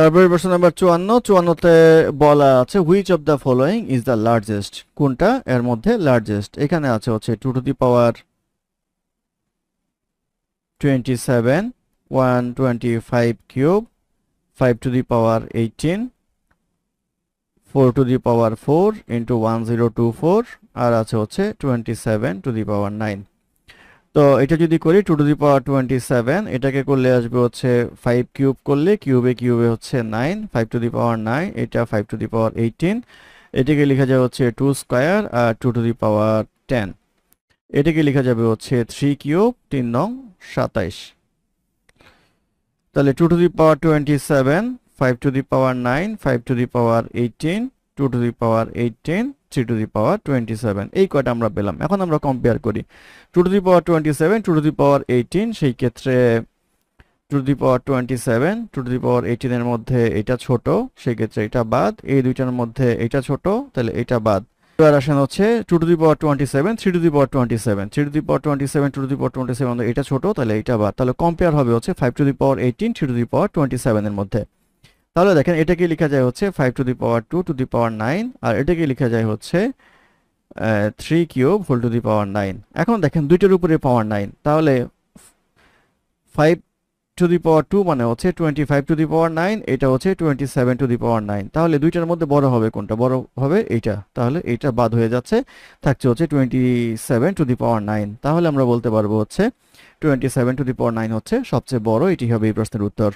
তারপরে প্রশ্ন নাম্বার 54 তে বলা আছে which of the following is the largest, কোনটা এর মধ্যে লার্জেস্ট। এখানে আছে হচ্ছে 2 to the power 27, 125 cube, 5 to the power 18, 4 to the power 4 into 1024, আর আছে হচ্ছে 27 to the power 9। তো এটা যদি করি 2 to the power 27, এটাকে করলে আসবে হচ্ছে 5 কিউব করলে কিউবে কিউবে হচ্ছে 9, 5 to the power 9, এটা 5 to the power 18, এটাকে লেখা যায় হচ্ছে 2 square R 2 to the power 10, এটাকে লেখা যাবে হচ্ছে 3 কিউব 3 নং 27। তাহলে 2 to the power 27, 5 to the power 9, 5 to the power 18, 2 to the power 18, 3 to the power 27, এই কয়টা আমরা পেলাম। এখন আমরা কম্পেয়ার করি 2 to the power 27, 2 to the power 18, সেই ক্ষেত্রে 2 to the power 27, 2 to the power 18 এর মধ্যে এটা ছোট, সেই ক্ষেত্রে এটা বাদ, এই দুইটার মধ্যে এটা ছোট, তাহলে এটা বাদ। এবার আসেন হচ্ছে 2 to the power 27, 3 to the power 27, 3 to the power 27, 2 to the power 27, এটা ছোট, তাহলে এটা বাদ। তাহলে কম্পেয়ার হবে হচ্ছে 5 to the power 18, 3 to the power 27 এর মধ্যে। তাহলে দেখেন এটাকে লেখা যায় হচ্ছে 5 to the power 2 to the power 9, আর এটাকে লেখা যায় হচ্ছে 3 কিউব হোল টু দি পাওয়ার 9। এখন দেখেন দুইটার উপরে পাওয়ার 9, তাহলে 5 to the power 2 মানে হচ্ছে 25 to the power 9, এটা হচ্ছে 27 to the power 9। তাহলে দুইটার মধ্যে বড় হবে কোনটা? বড় হবে এইটা, তাহলে এইটা বাদ হয়ে যাচ্ছে, থাকছে হচ্ছে 27 to the power 9। তাহলে আমরা বলতে পারবো হচ্ছে 27 to the power 9 হচ্ছে সবচেয়ে বড়, এটি হবে এই প্রশ্নের উত্তর।